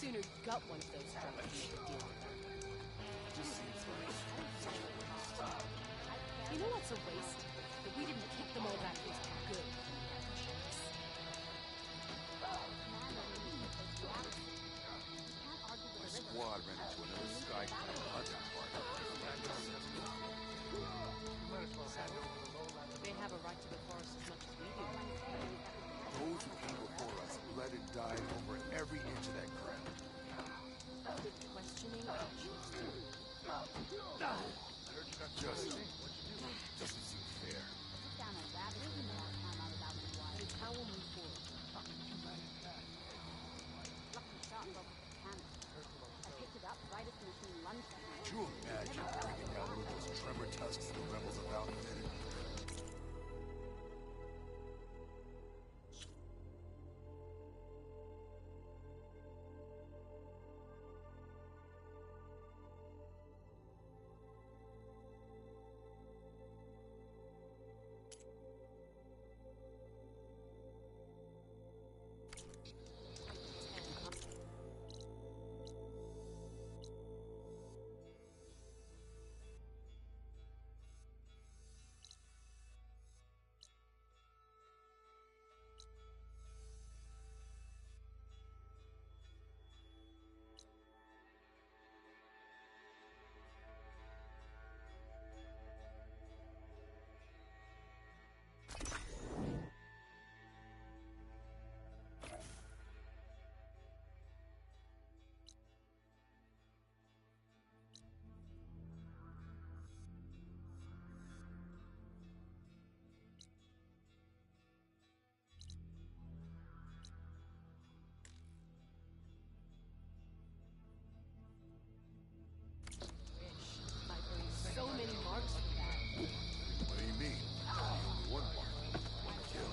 sooner gut one of those drugs than make a deal with them. Just seems like... You know what's a waste? That we didn't kick them all back here for good. My squad ran into another sky-climb hunting party. They have a right to the forest as much as we do. Those who came before us bled and died over every inch of that ground. Questioning our choices. Just doesn't seem fair. It's how we'll move forward. Could you imagine bringing down one of those tremor tusks the rebels have outfitted? So many marks for that. What do you mean? Only one mark. One kill.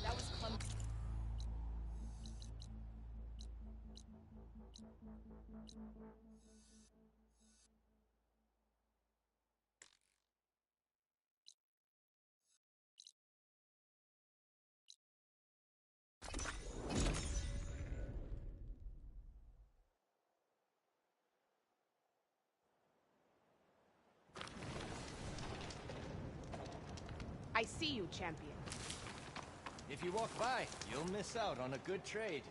That was clumsy. I see you, champion. If you walk by, you'll miss out on a good trade.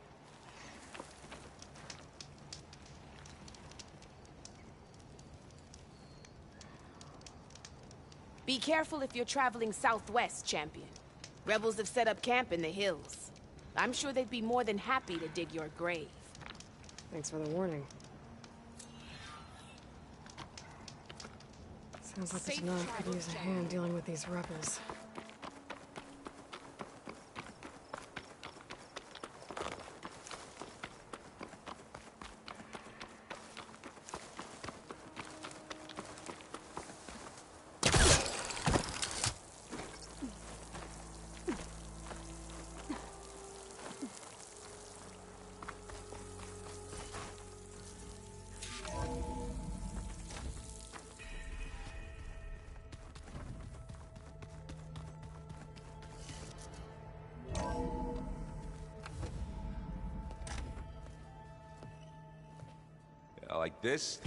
Be careful if you're traveling southwest, champion. Rebels have set up camp in the hills. I'm sure they'd be more than happy to dig your grave. Thanks for the warning. Sounds like the Tanakh could use a hand dealing with these rebels. Like this?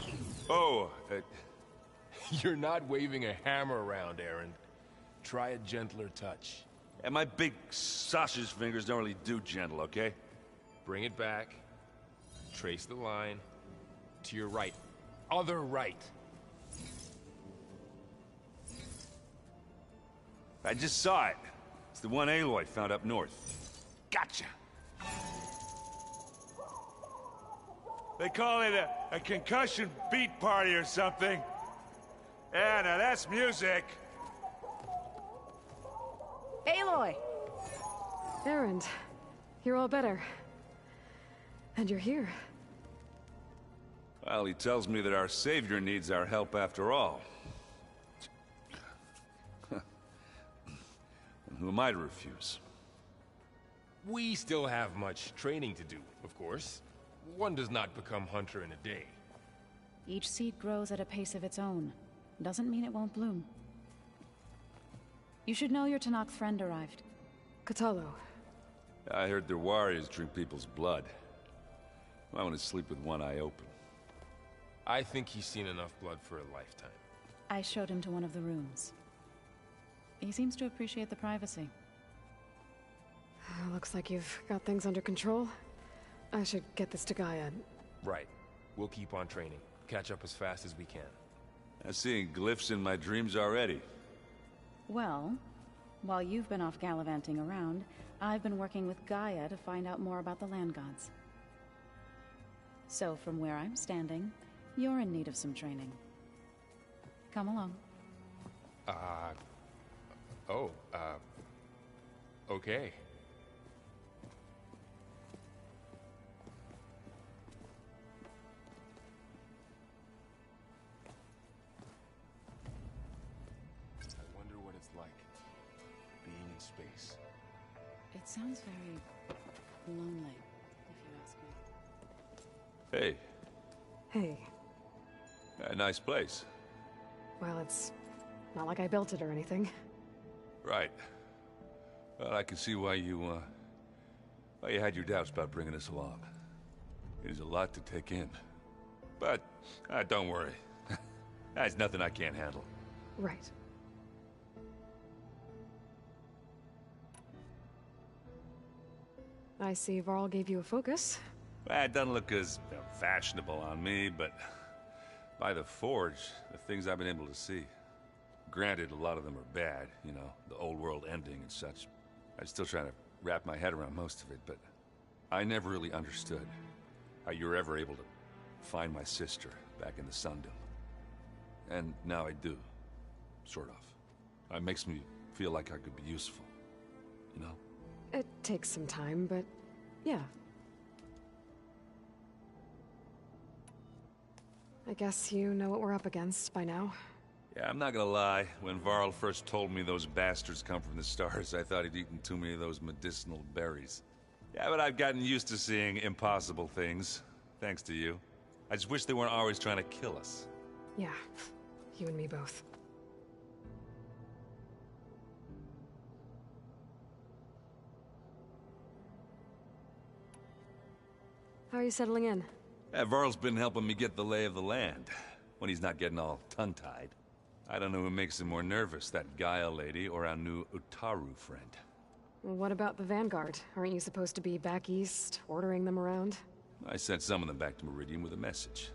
Oh, you're not waving a hammer around, Aaron. Try a gentler touch. And my big sausage fingers don't really do gentle, okay? Bring it back. Trace the line. To your right. Other right. I just saw it. It's the one Aloy found up north. Gotcha! They call it a concussion beat party or something. Yeah, now that's music. Aloy! Erend, you're all better. And you're here. Well, he tells me that our savior needs our help after all. Who am I to refuse? We still have much training to do, of course. One does not become hunter in a day. Each seed grows at a pace of its own. Doesn't mean it won't bloom. You should know your Tanakh friend arrived. Katalo. I heard their warriors drink people's blood. I want to sleep with one eye open. I think he's seen enough blood for a lifetime. I showed him to one of the rooms. He seems to appreciate the privacy. Looks like you've got things under control. I should get this to Gaia. Right. We'll keep on training. Catch up as fast as we can. I'm seeing glyphs in my dreams already. Well, while you've been off gallivanting around, I've been working with Gaia to find out more about the land gods. So from where I'm standing, you're in need of some training. Come along. Okay. I wonder what it's like, being in space. It sounds very lonely, if you ask me. Hey, Hey, a nice place. well, it's not like I built it or anything. Right. Well, I can see why you had your doubts about bringing us along. It is a lot to take in. But, don't worry. That's nothing I can't handle. Right. I see Varl gave you a focus. Well, it doesn't look as fashionable on me, but by the Forge, the things I've been able to see. Granted, a lot of them are bad, you know, the old world ending and such. I'm still trying to wrap my head around most of it, but I never really understood how you were ever able to find my sister back in the Sundom. And now I do, sort of. It makes me feel like I could be useful, you know? It takes some time, but yeah. I guess you know what we're up against by now. Yeah, I'm not gonna lie. When Varl first told me those bastards come from the stars, I thought he'd eaten too many of those medicinal berries. Yeah, but I've gotten used to seeing impossible things, thanks to you. I just wish they weren't always trying to kill us. Yeah, you and me both. How are you settling in? Yeah, Varl's been helping me get the lay of the land, when he's not getting all tongue-tied. I don't know who makes him more nervous, that Gaia lady or our new Utaru friend. What about the Vanguard? Aren't you supposed to be back east, ordering them around? I sent some of them back to Meridian with a message.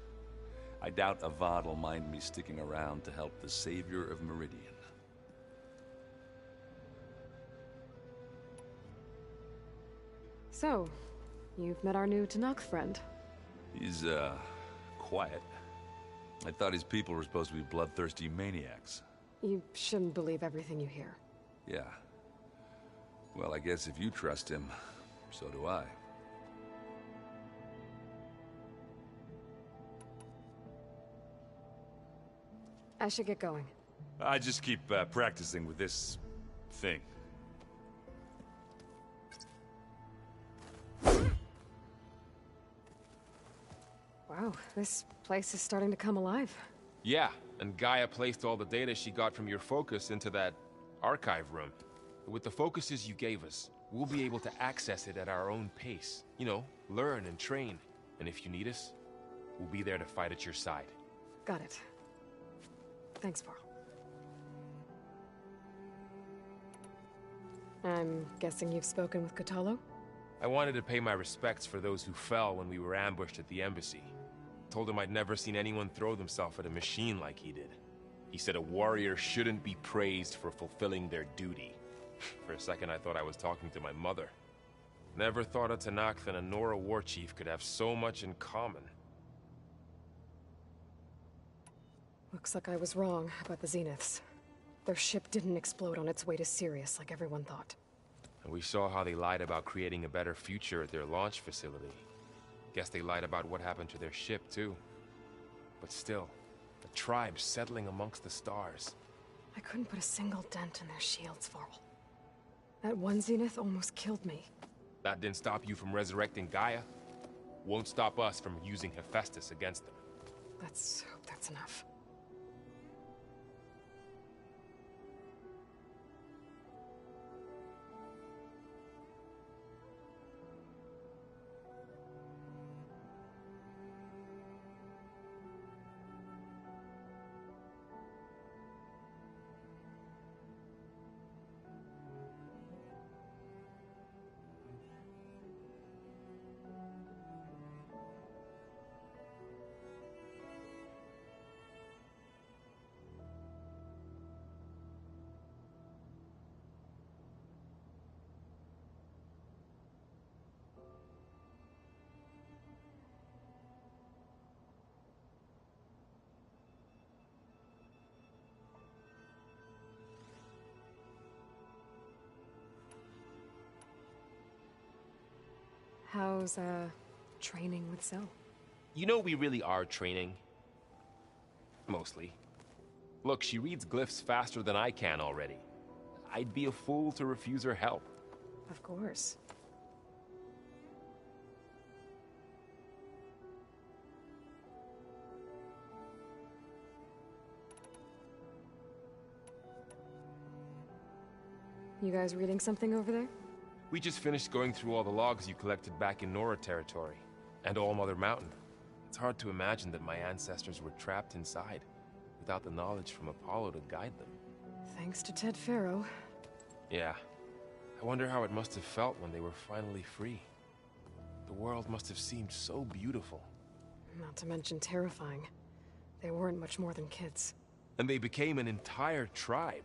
I doubt Avad will mind me sticking around to help the savior of Meridian. So, you've met our new Tanakh friend. He's, quiet. I thought his people were supposed to be bloodthirsty maniacs. You shouldn't believe everything you hear. Yeah. Well, I guess if you trust him, so do I. I should get going. I just keep, practicing with this thing. Wow, this place is starting to come alive. Yeah, and Gaia placed all the data she got from your focus into that archive room. With the focuses you gave us, we'll be able to access it at our own pace. You know, learn and train. And if you need us, we'll be there to fight at your side. Got it. Thanks, Varl. I'm guessing you've spoken with Kotallo? I wanted to pay my respects for those who fell when we were ambushed at the embassy. Told him I'd never seen anyone throw themselves at a machine like he did. He said a warrior shouldn't be praised for fulfilling their duty. For a second I thought I was talking to my mother. Never thought a Tanakh and a Nora war chief could have so much in common. Looks like I was wrong about the Zeniths. Their ship didn't explode on its way to Sirius like everyone thought. And we saw how they lied about creating a better future at their launch facility. Guess they lied about what happened to their ship, too. But still, the tribe's settling amongst the stars. I couldn't put a single dent in their shields, Varl. That one Zenith almost killed me. That didn't stop you from resurrecting Gaia. Won't stop us from using Hephaestus against them. Let's hope that's enough. How's, training with Zoe? You know we really are training. Mostly. Look, she reads glyphs faster than I can already. I'd be a fool to refuse her help. Of course. You guys reading something over there? We just finished going through all the logs you collected back in Nora territory, and All Mother Mountain. It's hard to imagine that my ancestors were trapped inside, without the knowledge from Apollo to guide them. Thanks to Ted Faro. Yeah. I wonder how it must have felt when they were finally free. The world must have seemed so beautiful. Not to mention terrifying. They weren't much more than kids. And they became an entire tribe.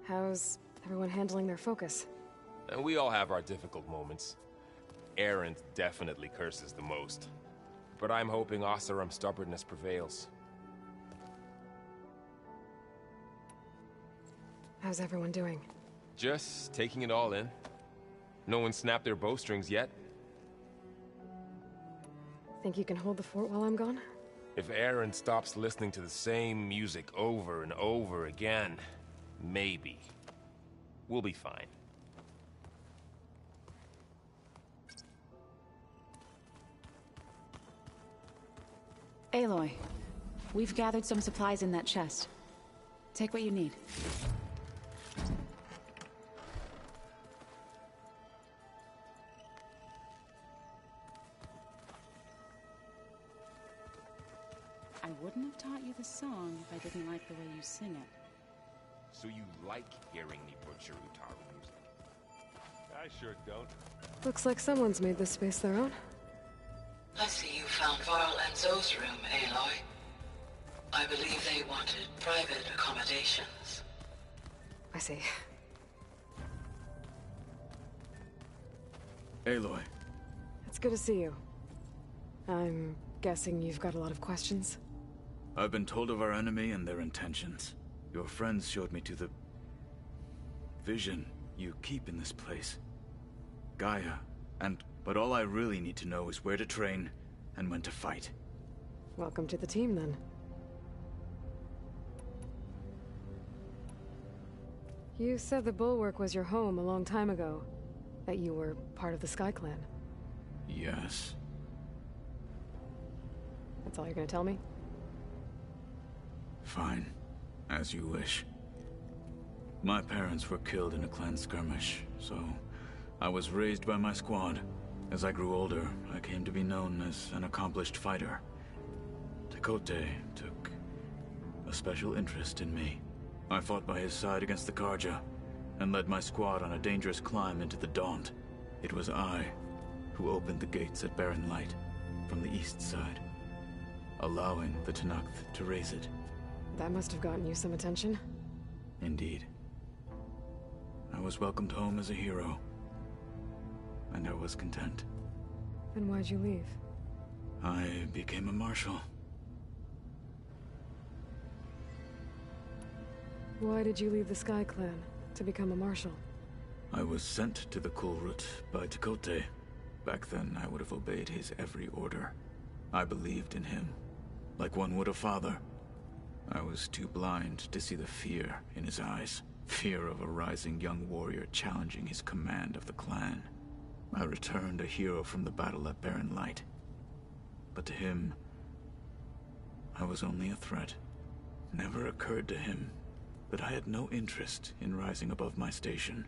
How's everyone handling their focus? And we all have our difficult moments. Erend definitely curses the most. But I'm hoping Oseram's stubbornness prevails. How's everyone doing? Just taking it all in. No one snapped their bowstrings yet. Think you can hold the fort while I'm gone? If Erend stops listening to the same music over and over again, maybe. We'll be fine. Aloy, we've gathered some supplies in that chest. Take what you need. I wouldn't have taught you the song if I didn't like the way you sing it. So you like hearing me butcher Utaru music? I sure don't. Looks like someone's made this space their own. I see you found Varl and Zoe's room, Aloy. I believe they wanted private accommodations. I see. Aloy. It's good to see you. I'm guessing you've got a lot of questions? I've been told of our enemy and their intentions. Your friends showed me to the vision you keep in this place. Gaia, but all I really need to know is where to train and when to fight. Welcome to the team, then. You said the Bulwark was your home a long time ago. That you were part of the Sky Clan. Yes. That's all you're gonna tell me? Fine. As you wish. My parents were killed in a clan skirmish, so I was raised by my squad. As I grew older, I came to be known as an accomplished fighter. Tekote took a special interest in me. I fought by his side against the Karja, and led my squad on a dangerous climb into the Daunt. It was I who opened the gates at Barren Light from the east side, allowing the Tenakth to raise it. That must have gotten you some attention. Indeed. I was welcomed home as a hero, and I was content. Then why'd you leave? I became a marshal. Why did you leave the Sky Clan to become a marshal? I was sent to the Kulrut by Tekote. Back then, I would have obeyed his every order. I believed in him, like one would a father. I was too blind to see the fear in his eyes. Fear of a rising young warrior challenging his command of the clan. I returned a hero from the battle at Barren Light. But to him, I was only a threat. Never occurred to him that I had no interest in rising above my station.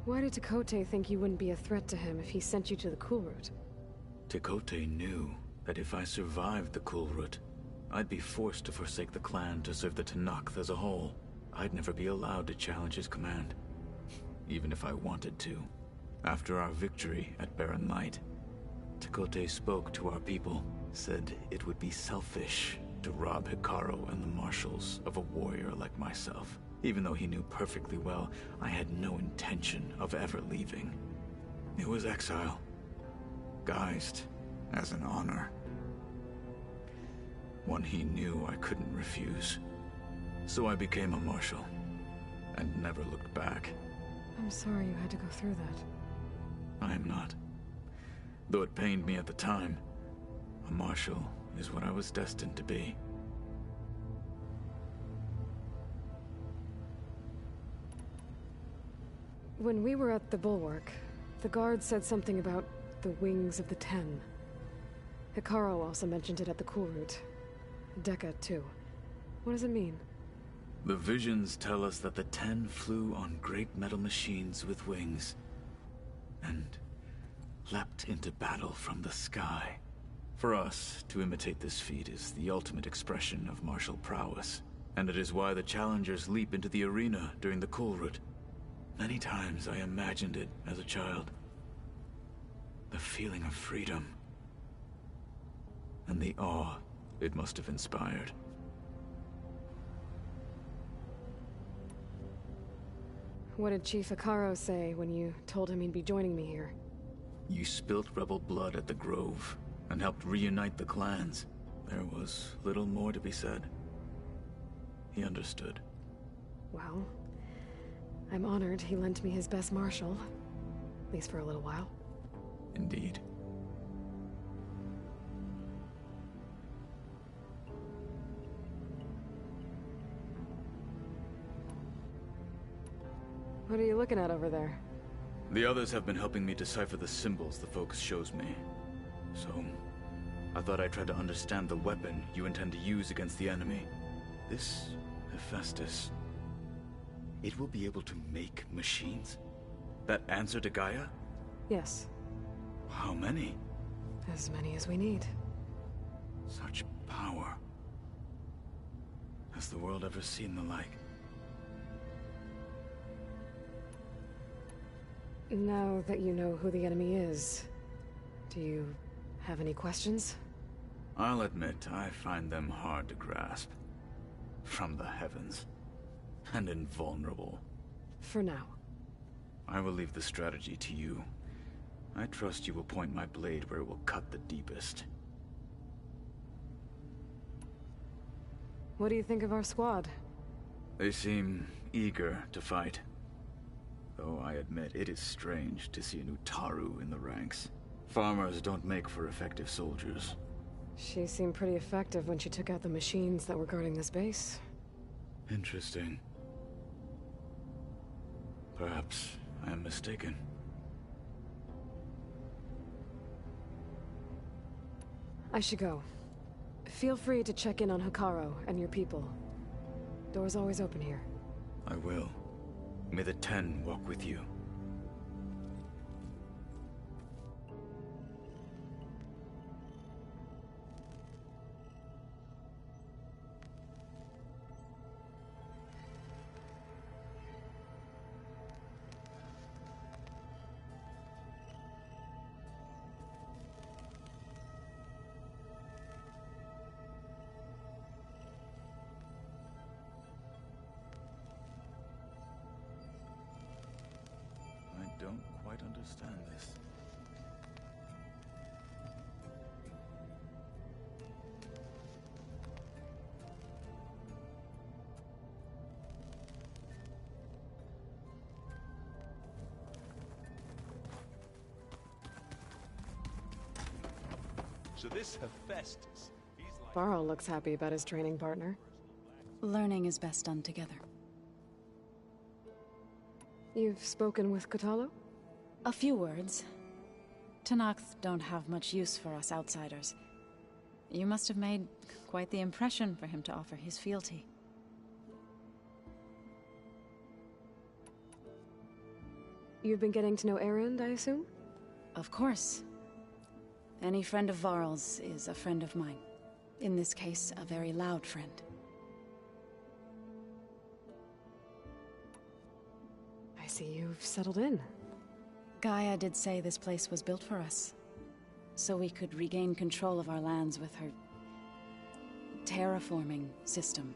Why did Tekote think you wouldn't be a threat to him if he sent you to the Kulrut? Tekote knew that if I survived the Kulrut, I'd be forced to forsake the clan to serve the Tenakth as a whole. I'd never be allowed to challenge his command, even if I wanted to. After our victory at Barren Light, Tekote spoke to our people, said it would be selfish to rob Hikaru and the marshals of a warrior like myself, even though he knew perfectly well I had no intention of ever leaving. It was exile, guised as an honor. One he knew I couldn't refuse. So I became a marshal, and never looked back. I'm sorry you had to go through that. I am not. Though it pained me at the time, a marshal is what I was destined to be. When we were at the Bulwark, the guard said something about the Wings of the Ten. Hikaru also mentioned it at the Cool Route. Dekka, too. What does it mean? The visions tell us that the Ten flew on great metal machines with wings, and leapt into battle from the sky. For us, to imitate this feat is the ultimate expression of martial prowess, and it is why the challengers leap into the arena during the Cool Route. Many times I imagined it as a child. The feeling of freedom, and the awe it must have inspired. What did Chief Hikaru say when you told him he'd be joining me here? You spilt rebel blood at the Grove, and helped reunite the clans. There was little more to be said. He understood. Well, I'm honored he lent me his best marshal. At least for a little while. Indeed. What are you looking at over there? The others have been helping me decipher the symbols the Focus shows me. So, I thought I'd try to understand the weapon you intend to use against the enemy. This Hephaestus, it will be able to make machines? That answer to Gaia? Yes. How many? As many as we need. Such power. Has the world ever seen the like? Now that you know who the enemy is, do you have any questions? I'll admit, I find them hard to grasp. From the heavens. And invulnerable. For now. I will leave the strategy to you. I trust you will point my blade where it will cut the deepest. What do you think of our squad? They seem eager to fight. Though I admit it is strange to see an Utaru in the ranks. Farmers don't make for effective soldiers. She seemed pretty effective when she took out the machines that were guarding this base. Interesting. Perhaps I am mistaken. I should go. Feel free to check in on Hikaru and your people. Door's always open here. I will. May the Ten walk with you. I don't quite understand this. So this Hephaestus, he's like... Varl looks happy about his training partner. Learning is best done together. You've spoken with Kotallo? A few words. Tenakth don't have much use for us outsiders. You must have made quite the impression for him to offer his fealty. You've been getting to know Erend, I assume? Of course. Any friend of Varl's is a friend of mine. In this case, a very loud friend. see you've settled in. Gaia did say this place was built for us, so we could regain control of our lands with her terraforming system.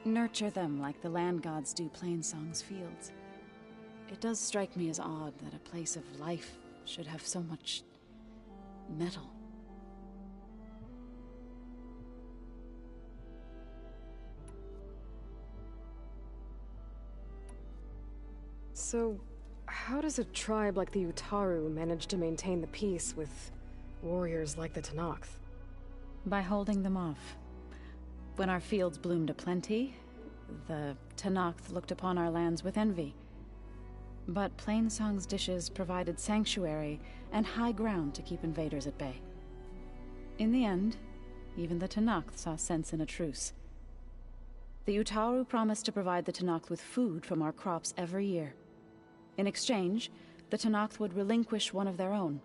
Nurture them like the land gods do Plainsong's fields. It does strike me as odd that a place of life should have so much metal. So, how does a tribe like the Utaru manage to maintain the peace with warriors like the Tenakth? By holding them off. When our fields bloomed aplenty, the Tenakth looked upon our lands with envy. But Plainsong's dishes provided sanctuary and high ground to keep invaders at bay. In the end, even the Tenakth saw sense in a truce. The Utaru promised to provide the Tenakth with food from our crops every year. In exchange, the Tenakth would relinquish one of their own,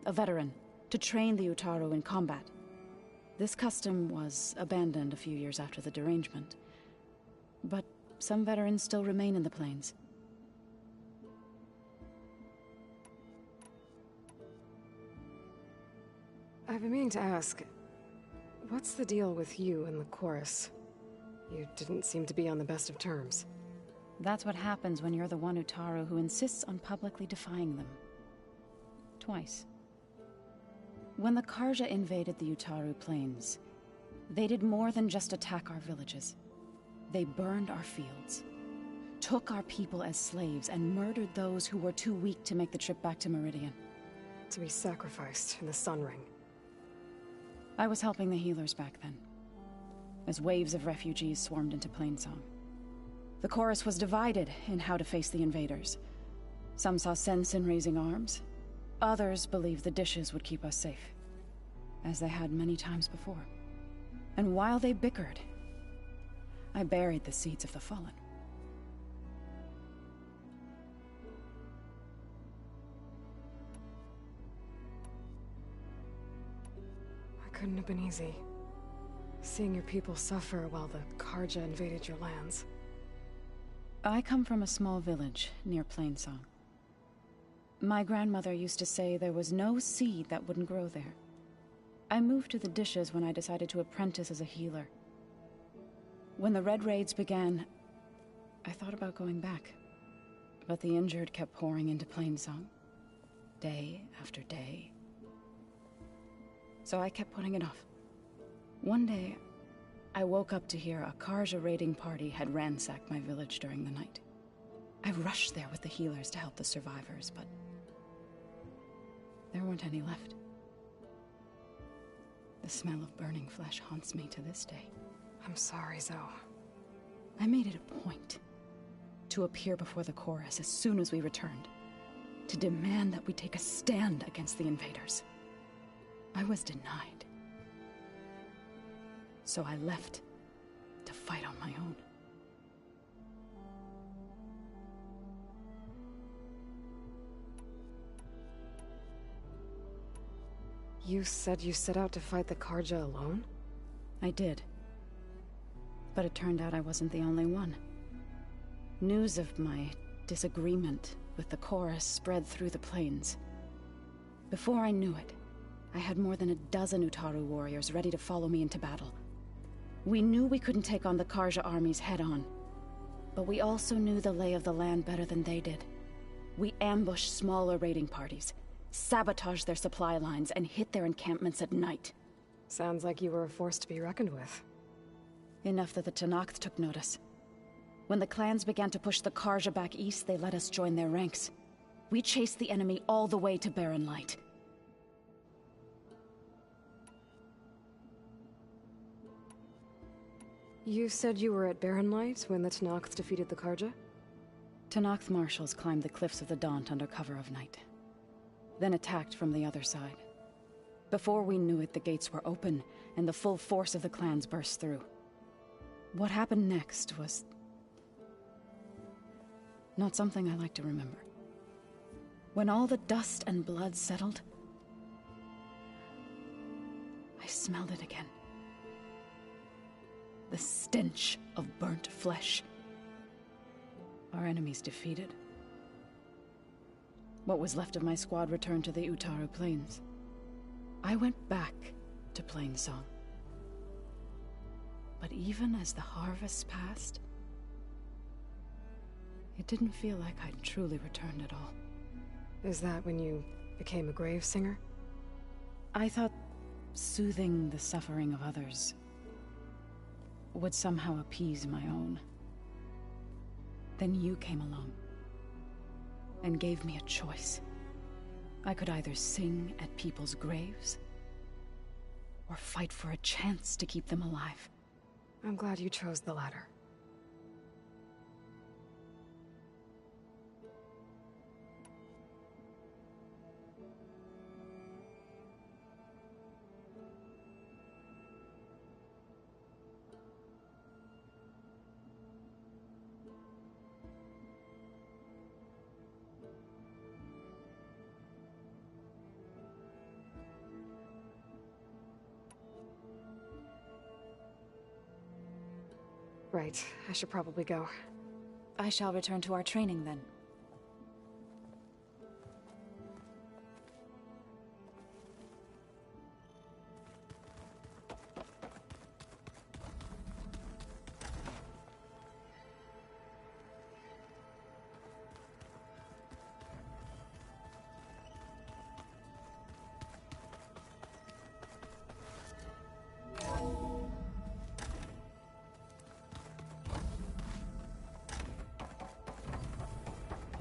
a veteran, to train the Utaru in combat. This custom was abandoned a few years after the derangement. But some veterans still remain in the plains. I've been meaning to ask, what's the deal with you and the chorus? You didn't seem to be on the best of terms. That's what happens when you're the one Utaru who insists on publicly defying them. Twice. When the Karja invaded the Utaru plains, they did more than just attack our villages. They burned our fields, took our people as slaves, and murdered those who were too weak to make the trip back to Meridian. To be sacrificed in the Sun Ring. I was helping the healers back then, as waves of refugees swarmed into Plainsong. The chorus was divided in how to face the invaders. Some saw sense in raising arms. Others believed the dishes would keep us safe, as they had many times before. And while they bickered, I buried the seeds of the fallen. It couldn't have been easy. Seeing your people suffer while the Karja invaded your lands. I come from a small village near Plainsong. My grandmother used to say there was no seed that wouldn't grow there. I moved to the dishes when I decided to apprentice as a healer. When the Red Raids began, I thought about going back. But the injured kept pouring into Plainsong, day after day. So I kept putting it off. One day, I woke up to hear a Karja raiding party had ransacked my village during the night. I rushed there with the healers to help the survivors, but there weren't any left. The smell of burning flesh haunts me to this day. I'm sorry, Zoe. I made it a point to appear before the chorus as soon as we returned, to demand that we take a stand against the invaders. I was denied. So I left to fight on my own. You said you set out to fight the Karja alone? I did. But it turned out I wasn't the only one. News of my disagreement with the chorus spread through the plains. Before I knew it, I had more than a dozen Utaru warriors ready to follow me into battle. We knew we couldn't take on the Karja armies head-on, but we also knew the lay of the land better than they did. We ambushed smaller raiding parties, sabotaged their supply lines, and hit their encampments at night. Sounds like you were a force to be reckoned with. Enough that the Tenakth took notice. When the clans began to push the Karja back east, they let us join their ranks. We chased the enemy all the way to Barren Light. You said you were at Barren Light when the Tenakth defeated the Karja? Tenakth marshals climbed the cliffs of the Daunt under cover of night, then attacked from the other side. Before we knew it, the gates were open, and the full force of the clans burst through. What happened next was not something I like to remember. When all the dust and blood settled, I smelled it again. The stench of burnt flesh. Our enemies defeated, What was left of my squad returned to the Utaru Plains. I went back to Plainsong. But even as the harvest passed, it didn't feel like I'd truly returned at all. Is that when you became a grave singer? I thought soothing the suffering of others would somehow appease my own. Then you came along and gave me a choice. I could either sing at people's graves or fight for a chance to keep them alive. I'm glad you chose the latter. Right, I should probably go. I shall return to our training then.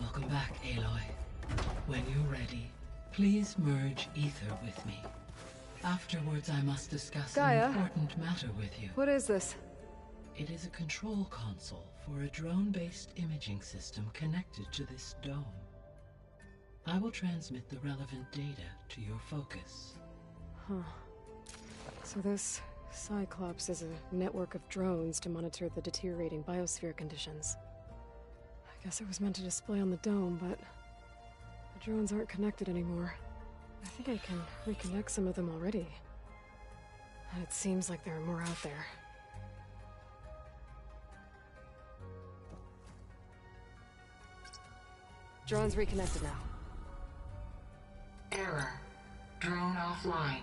Welcome back, Aloy. When you're ready, please merge ether with me. Afterwards, I must discuss Gaia? an important matter with you. What is this? It is a control console for a drone-based imaging system connected to this dome. I will transmit the relevant data to your focus. Huh. So this Cyclops is a network of drones to monitor the deteriorating biosphere conditions. I guess it was meant to display on the dome, but the drones aren't connected anymore. I think I can reconnect some of them already. And it seems like there are more out there. Drone's reconnected now. Error. Drone offline.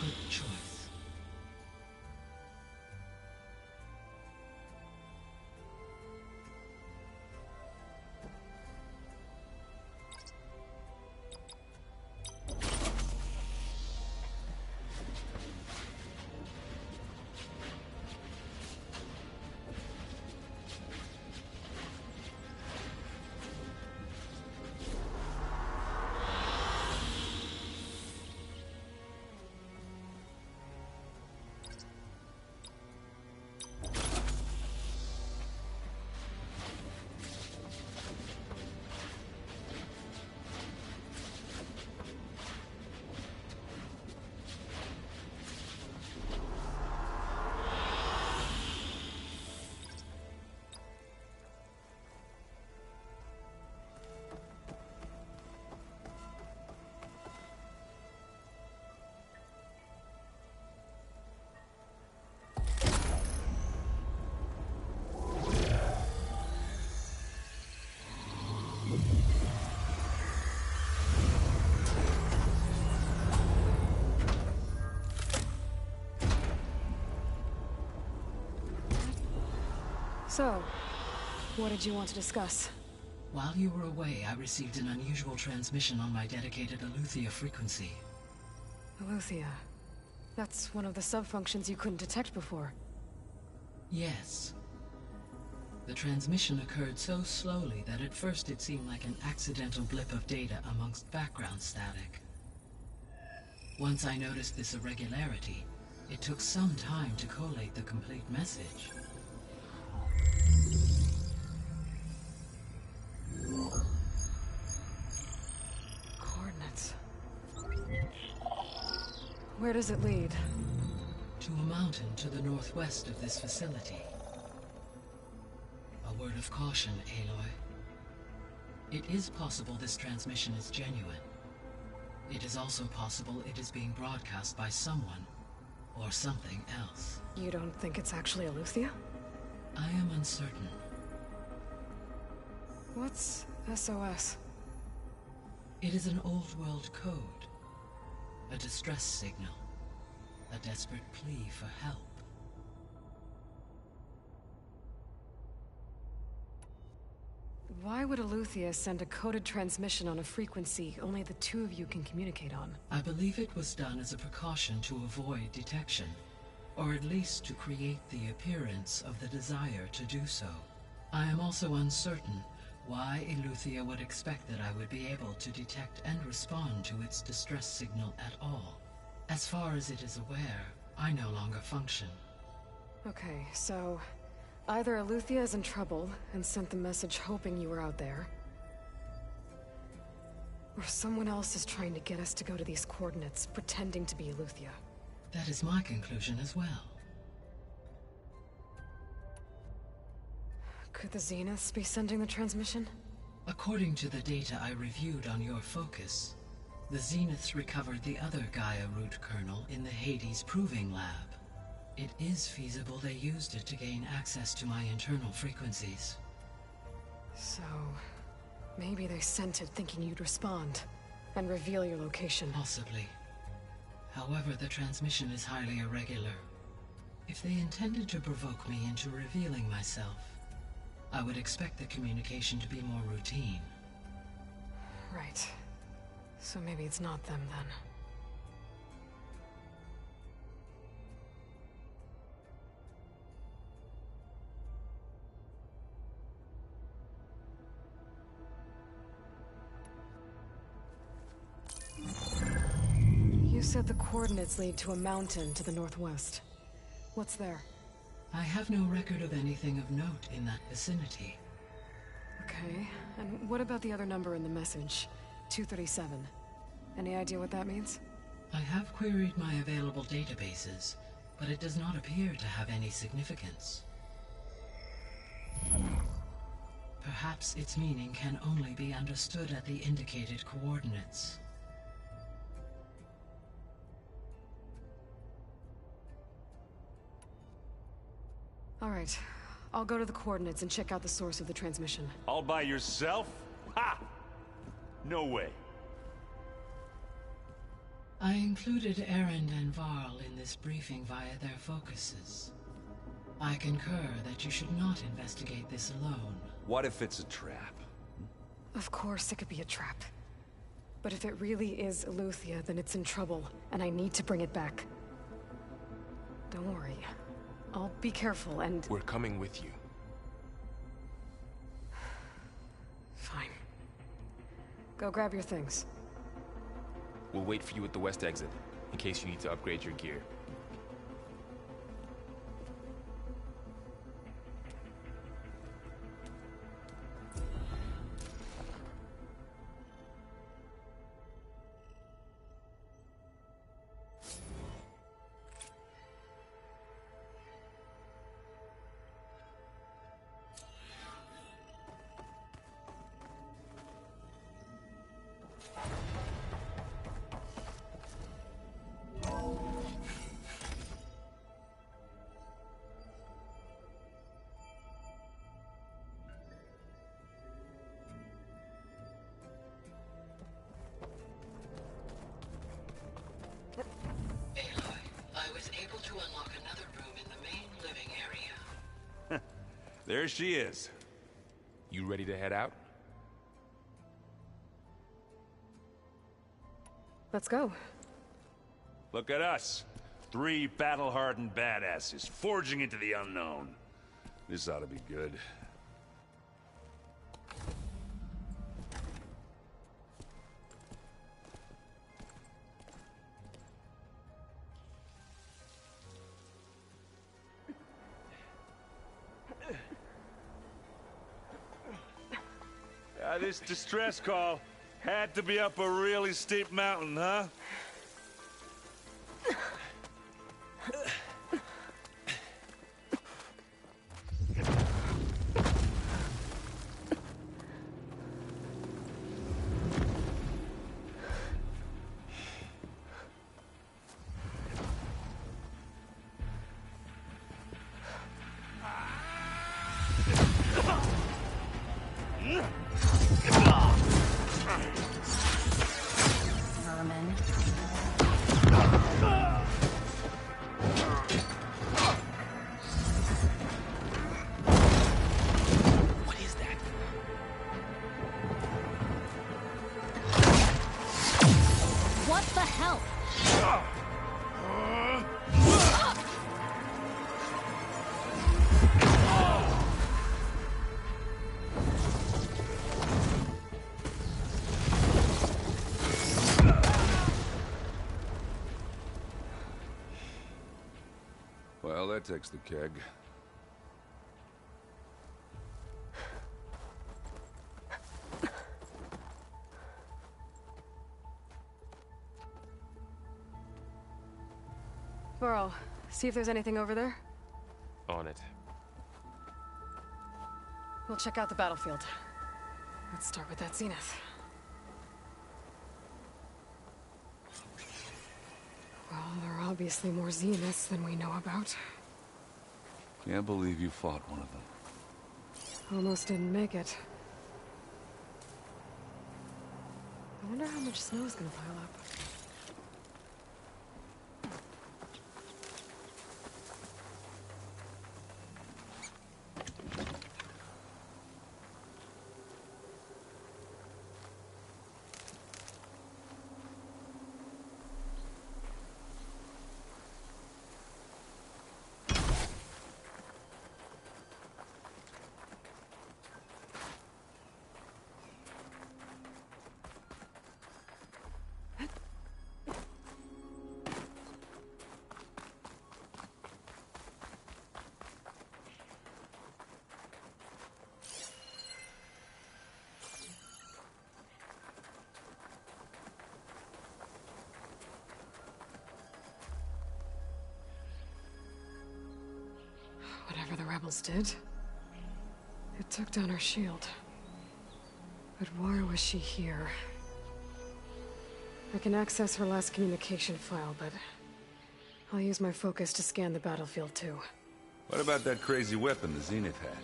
Good choice. So, what did you want to discuss? While you were away, I received an unusual transmission on my dedicated Aletheia frequency. Aletheia. That's one of the sub-functions you couldn't detect before. Yes. The transmission occurred so slowly that at first it seemed like an accidental blip of data amongst background static. Once I noticed this irregularity, it took some time to collate the complete message. Coordinates. Where does it lead? To a mountain to the northwest of this facility. A word of caution, Aloy. It is possible this transmission is genuine. It is also possible it is being broadcast by someone or something else. You don't think it's actually Eleuthia? I am uncertain. What's SOS? It is an old world code. A distress signal. A desperate plea for help. Why would Eleuthia send a coded transmission on a frequency only the two of you can communicate on? I believe it was done as a precaution to avoid detection, or at least to create the appearance of the desire to do so. I am also uncertain why Eleuthia would expect that I would be able to detect and respond to its distress signal at all. As far as it is aware, I no longer function. Okay, so either Eleuthia is in trouble and sent the message hoping you were out there, or someone else is trying to get us to go to these coordinates, pretending to be Eleuthia. That is my conclusion as well. Could the Zeniths be sending the transmission? According to the data I reviewed on your focus, the Zeniths recovered the other Gaia root kernel in the Hades Proving Lab. It is feasible they used it to gain access to my internal frequencies. So, maybe they sent it thinking you'd respond and reveal your location. Possibly. However, the transmission is highly irregular. If they intended to provoke me into revealing myself, I would expect the communication to be more routine. Right. So maybe it's not them then. You said the coordinates lead to a mountain to the northwest. What's there? I have no record of anything of note in that vicinity. Okay, and what about the other number in the message? 237. Any idea what that means? I have queried my available databases, but it does not appear to have any significance. Perhaps its meaning can only be understood at the indicated coordinates. All right. I'll go to the coordinates and check out the source of the transmission. All by yourself? Ha! No way. I included Erend and Varl in this briefing via their focuses. I concur that you should not investigate this alone. What if it's a trap? Of course it could be a trap. But if it really is Eleuthia, then it's in trouble, and I need to bring it back. Don't worry. I'll be careful and... We're coming with you. Fine. Go grab your things. We'll wait for you at the west exit, in case you need to upgrade your gear. There she is. You ready to head out? Let's go. Look at us. 3 battle-hardened badasses forging into the unknown. This ought to be good. This distress call had to be up a really steep mountain, huh? Vermin. What is that? What the hell? Well, that takes the keg. Burrow, see if there's anything over there. On it. We'll check out the battlefield. Let's start with that zenith. Well, there are obviously more zeniths than we know about. Can't believe you fought one of them. Almost didn't make it. I wonder how much snow is gonna pile up. Whatever the rebels did, it took down her shield. But why was she here? I can access her last communication file, but I'll use my focus to scan the battlefield too. What about that crazy weapon the Zenith had?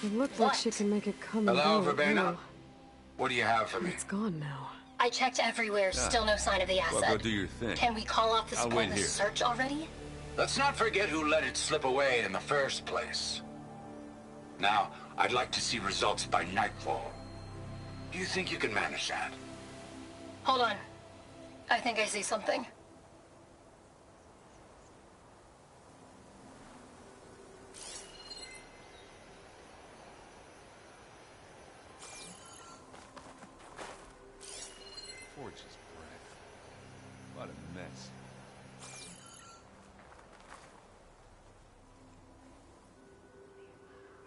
It looked like she can make it come and Hello, go at Verbena? will. What do you have for me? It's gone now. I checked everywhere, still no sign of the asset. Well, go do your thing. Can we call off this I'll wait pointless here. search already? Let's not forget who let it slip away in the first place. Now, I'd like to see results by nightfall. Do you think you can manage that? Hold on. I think I see something. Forge's breath. What a mess.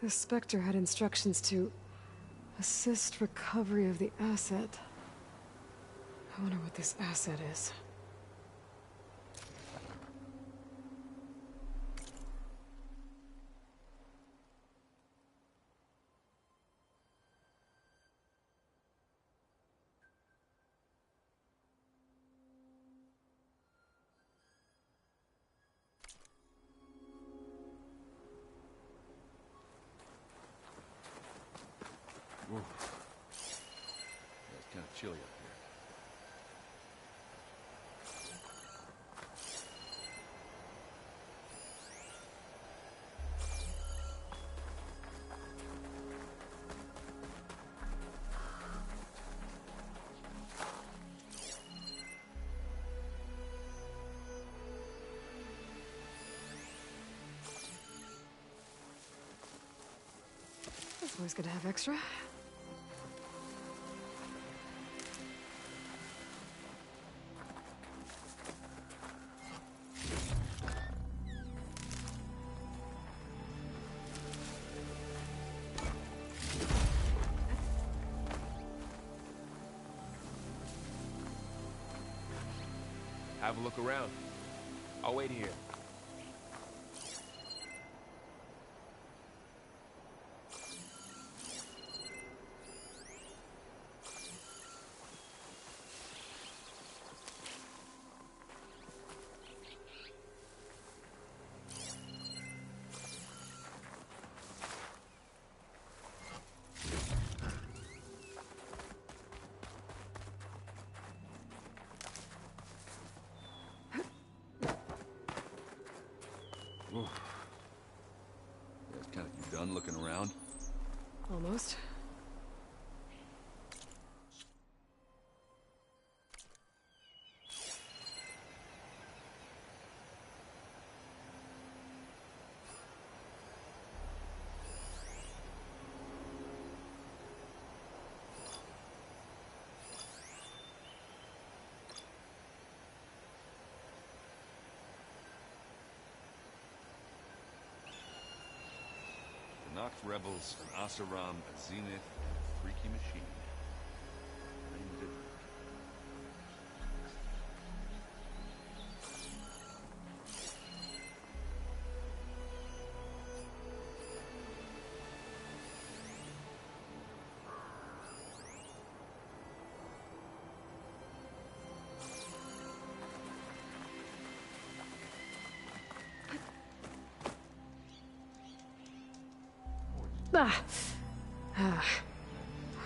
The Spectre had instructions to assist recovery of the asset. I wonder what this asset is. Whoa. It's kind of chilly up here. It's always good to have extra. Have a look around. I'll wait here. Kinda, you done looking around? Almost. Noct rebels, an Asaram, a Zenith, and a freaky machine.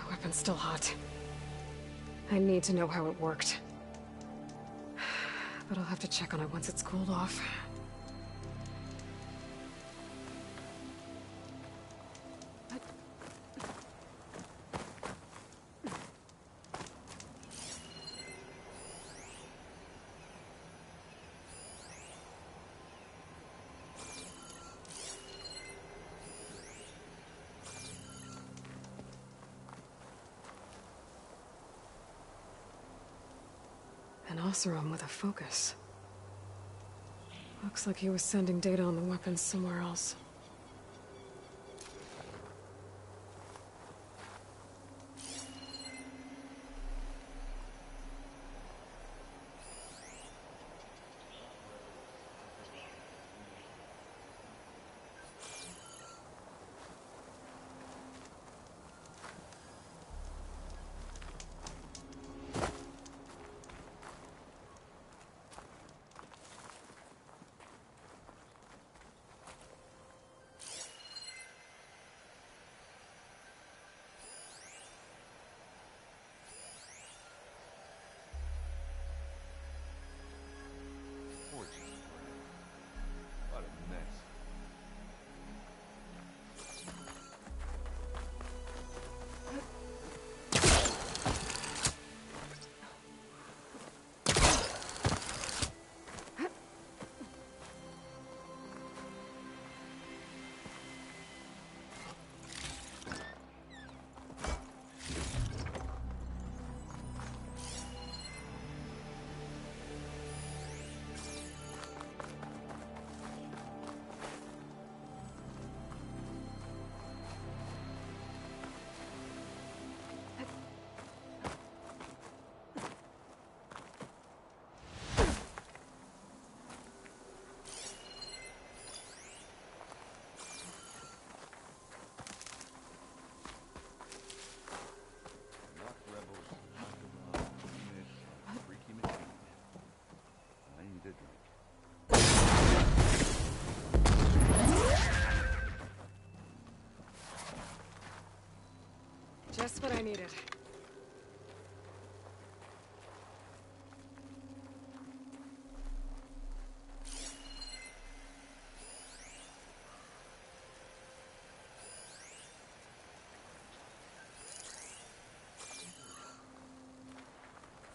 Weapon's still hot. I need to know how it worked. But I'll have to check on it once it's cooled off. An Oseram with a focus. Looks like he was sending data on the weapons somewhere else. What a mess. Just what I needed.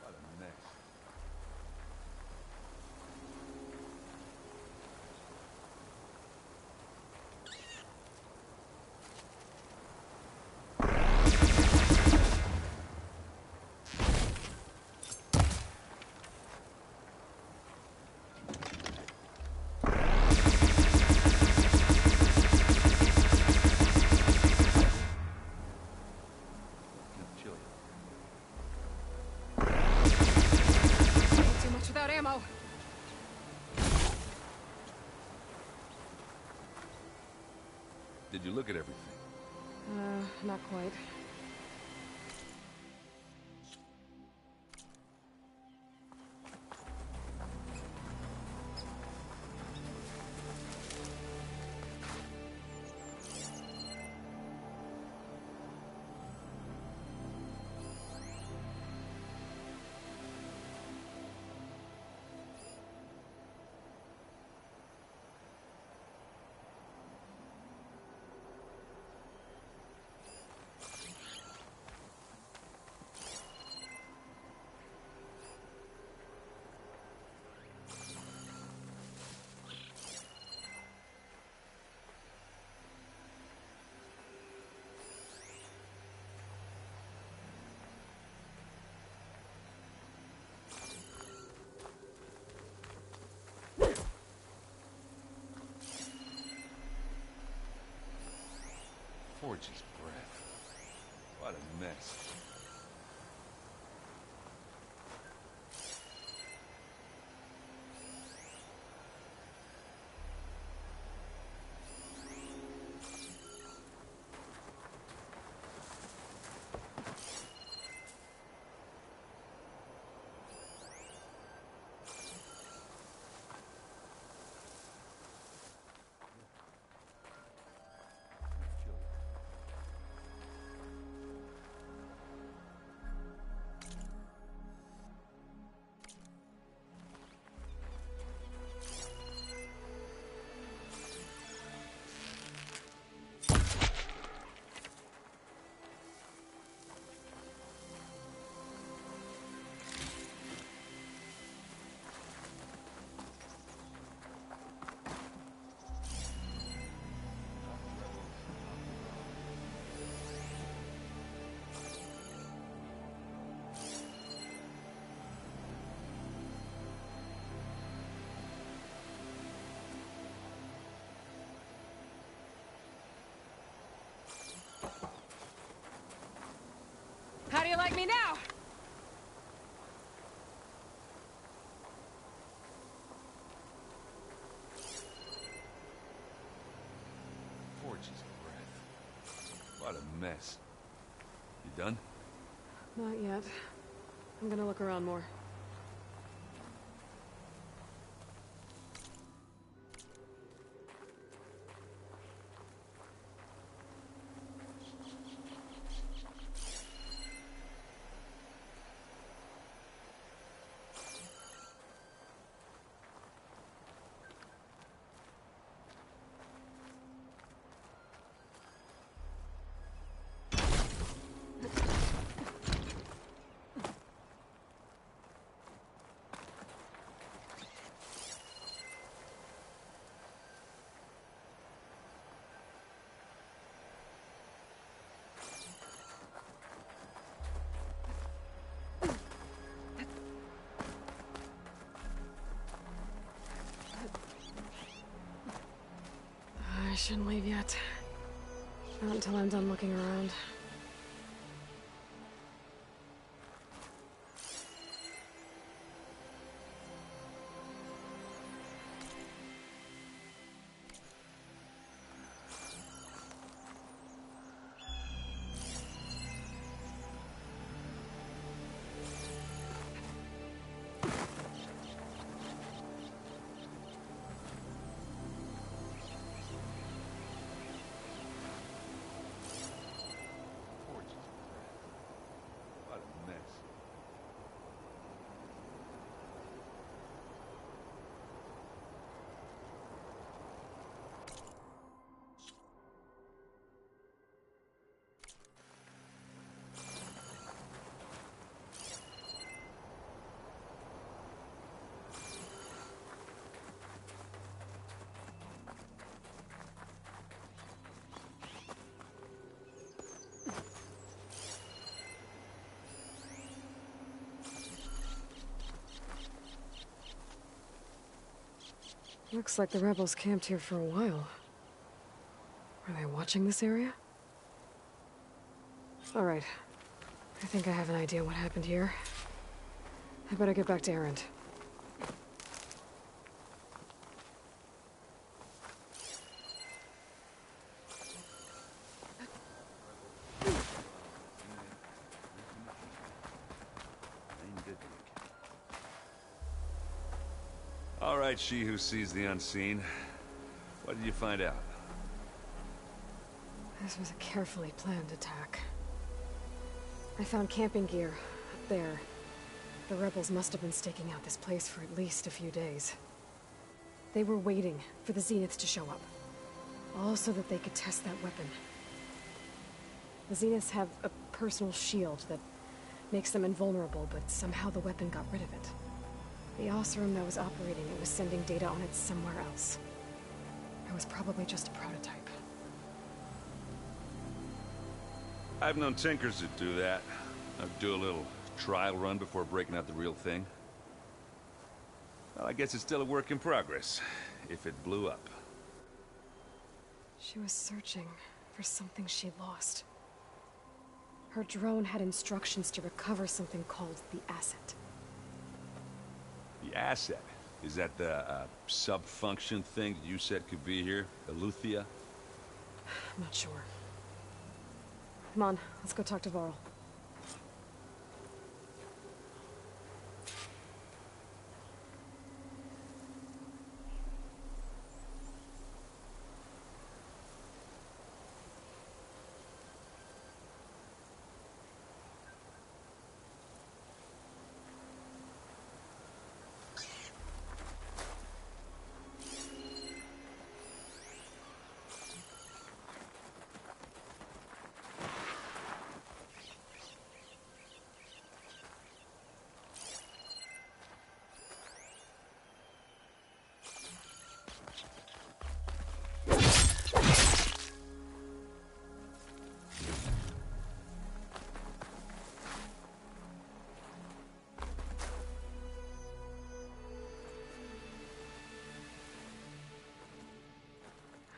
What a mess. Too much without ammo. Did you look at everything? Not quite. Forge's breath. What a mess. How do you like me now? Forge's breath. What a mess. You done? Not yet. I'm gonna look around more. I shouldn't leave yet. Not until I'm done looking around. What a mess. Looks like the rebels camped here for a while. Are they watching this area? Alright. I think I have an idea what happened here. I better get back to Erend. All right, she who sees the unseen. What did you find out? This was a carefully planned attack. I found camping gear up there. The rebels must have been staking out this place for at least a few days. They were waiting for the Zeniths to show up. All so that they could test that weapon. The Zeniths have a personal shield that makes them invulnerable, but somehow the weapon got rid of it. The Oseram that was operating it was sending data on it somewhere else. It was probably just a prototype. I've known tinkers that do that. I'd do a little trial run before breaking out the real thing. Well, I guess it's still a work in progress, if it blew up. She was searching for something she lost. Her drone had instructions to recover something called the asset. The asset? Is that the sub-function thing that you said could be here? Eleuthia? I'm not sure. Come on, let's go talk to Varl.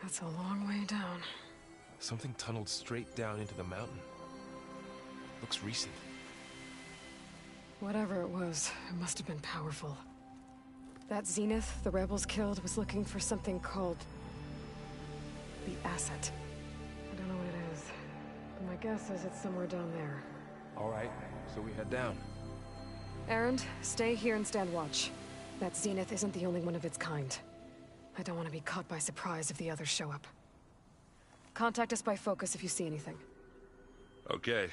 That's a long way down. Something tunneled straight down into the mountain. Looks recent. Whatever it was, it must have been powerful. That Zenith the rebels killed was looking for something called the asset. I don't know what it is, but my guess is it's somewhere down there. All right, so we head down. Erend, stay here and stand watch. That Zenith isn't the only one of its kind. I don't want to be caught by surprise if the others show up. Contact us by focus if you see anything. Okay.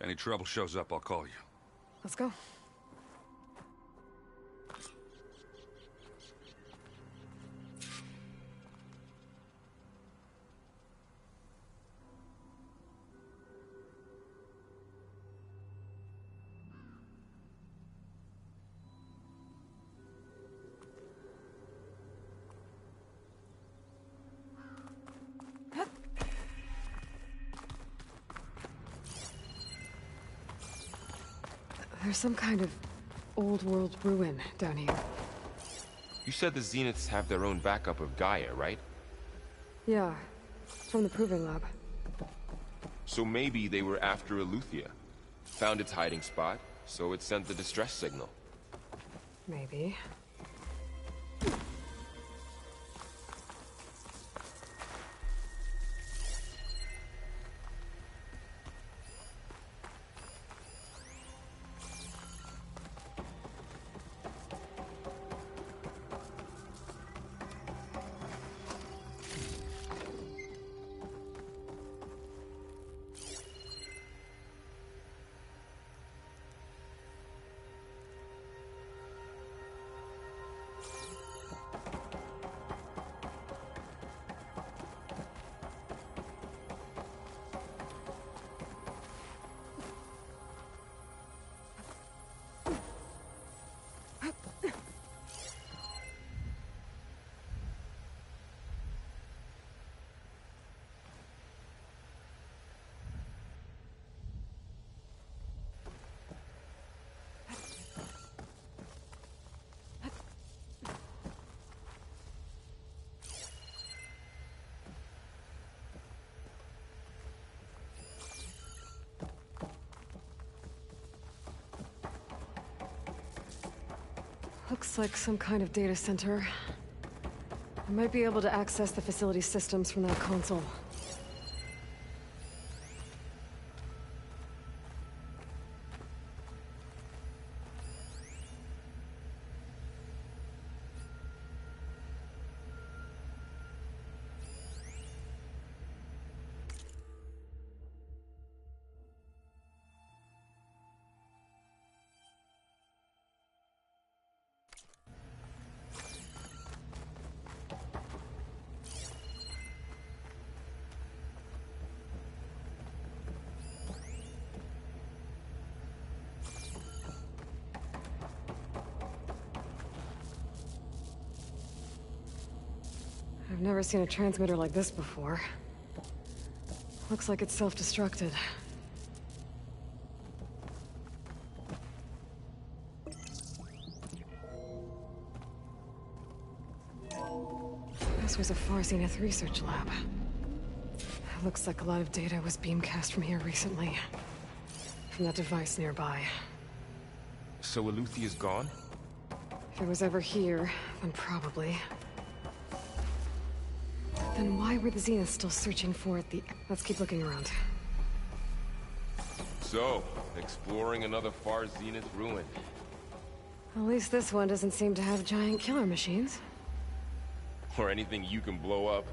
Any trouble shows up, I'll call you. Let's go. There's some kind of old-world ruin down here. You said the Zeniths have their own backup of Gaia, right? Yeah, from the Proving Lab. So maybe they were after Eleuthia. Found its hiding spot, so it sent the distress signal. Maybe. Looks like some kind of data center. I might be able to access the facility systems from that console. I've never seen a transmitter like this before. Looks like it's self-destructed. This was a Far Zenith research lab. Looks like a lot of data was beamcast from here recently. From that device nearby. So Eleuthea's gone? If it was ever here, then probably. Then why were the Zeniths still searching for it? Let's keep looking around. So, exploring another far Zenith ruin. At least this one doesn't seem to have giant killer machines. Or anything you can blow up.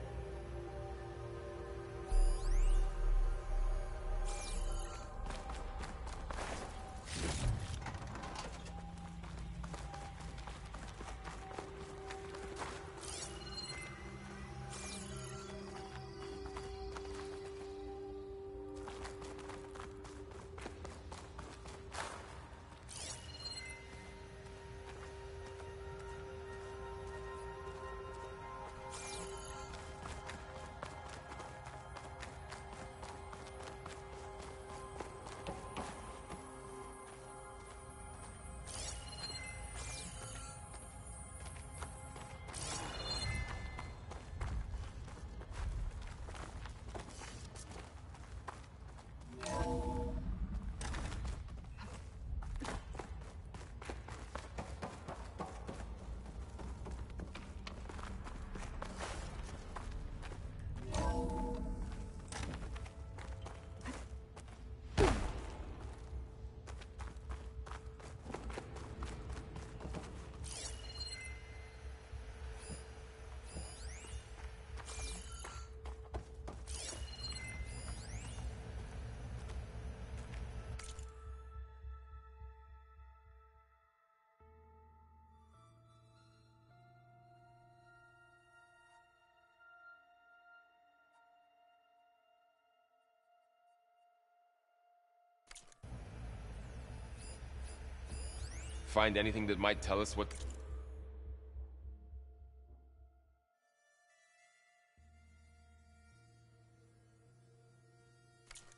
Find anything that might tell us what...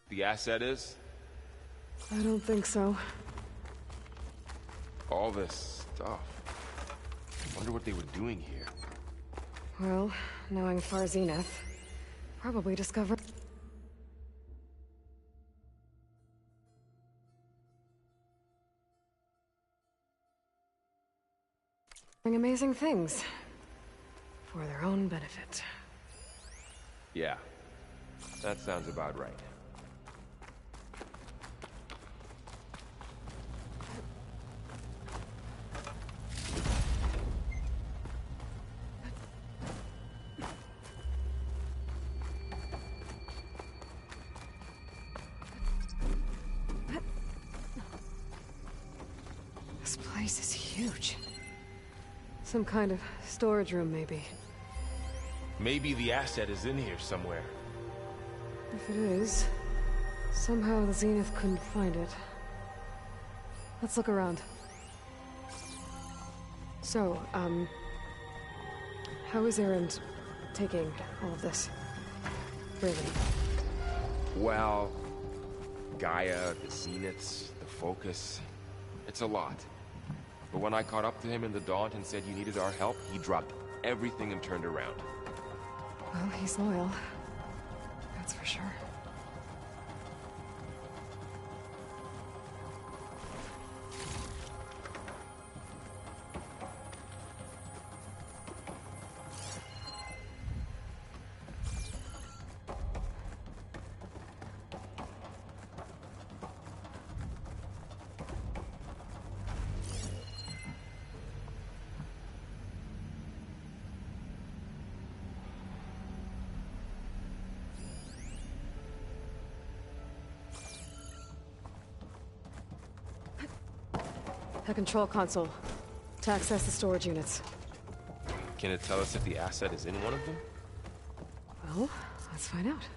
the asset is? I don't think so. All this stuff. Wonder what they were doing here. Well, knowing Far Zenith, probably discovered... amazing things. For their own benefit. Yeah. That sounds about right. This place is huge. Some kind of storage room, maybe. Maybe the asset is in here somewhere. If it is, somehow the Zenith couldn't find it. Let's look around. So, how is Erend taking all of this? Really? Well, Gaia, the Zeniths, the Focus. It's a lot. But when I caught up to him in the Daunt and said you needed our help, he dropped everything and turned around. Well, he's loyal. That's for sure. A control console to access the storage units. Can it tell us if the asset is in one of them? Well, let's find out.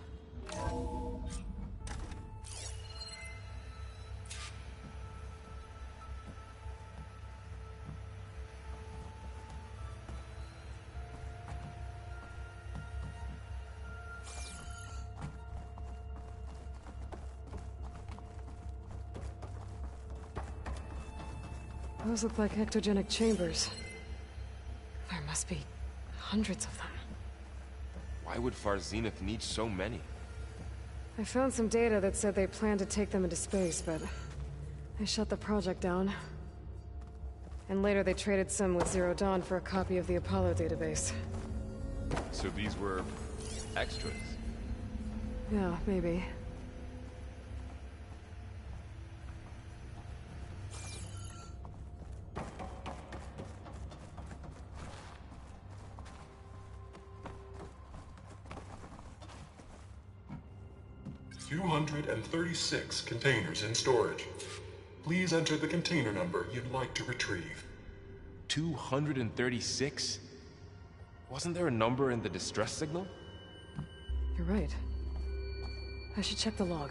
Those look like ectogenic chambers. There must be hundreds of them. Why would Far Zenith need so many? I found some data that said they planned to take them into space, but I shut the project down. And later they traded some with Zero Dawn for a copy of the Apollo database. So these were extras? Yeah, maybe. "236 containers in storage. Please enter the container number you'd like to retrieve." 236? Wasn't there a number in the distress signal? You're right. I should check the log.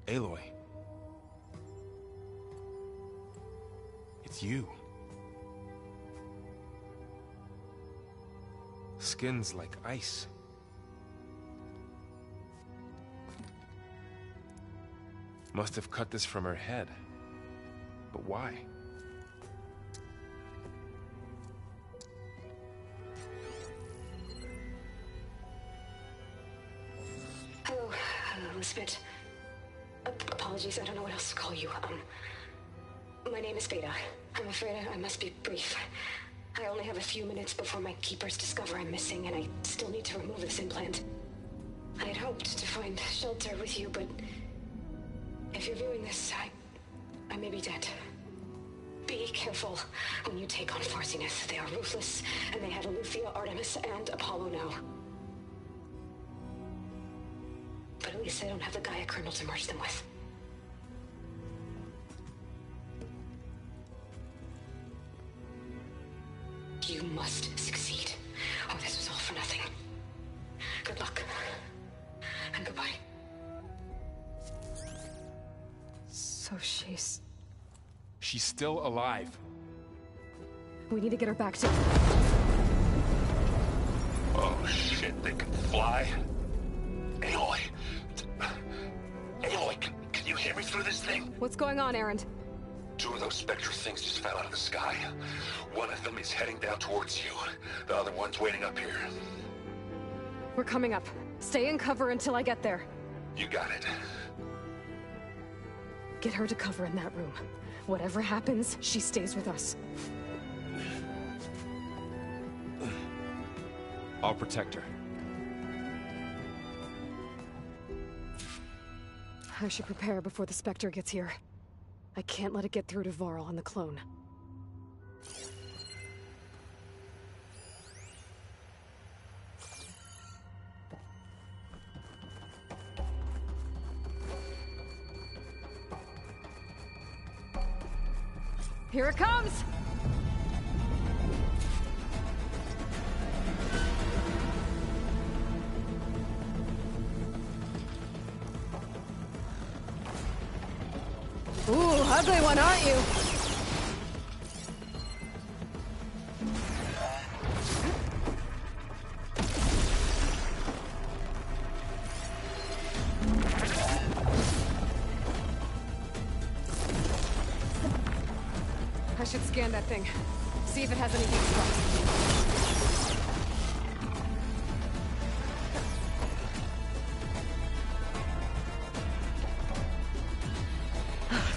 Aloy. It's you. Skin's like ice. Must have cut this from her head. But why? Hello, Elizabeth. Apologies, I don't know what else to call you. My name is Beta. I'm afraid I must be brief. I only have a few minutes before my keepers discover I'm missing, and I still need to remove this implant. I had hoped to find shelter with you, but if you're viewing this, I may be dead. Be careful when you take on Farsiness. They are ruthless, and they have Aletheia, Artemis, and Apollo now. But at least they don't have the Gaia kernel to merge them with. You must succeed, or this was all for nothing. Good luck. And goodbye. So she's still alive. We need to get her back to... Oh shit, they can fly? Aloy. Aloy, can you hear me through this thing? What's going on, Erend? Two of those Spectre things just fell out of the sky. One of them is heading down towards you. The other one's waiting up here. We're coming up. Stay in cover until I get there. You got it. Get her to cover in that room. Whatever happens, she stays with us. I'll protect her. I should prepare before the Spectre gets here. I can't let it get through to Varl and the clone. Here it comes! Ooh, ugly one, aren't you? I should scan that thing. See if it has anything to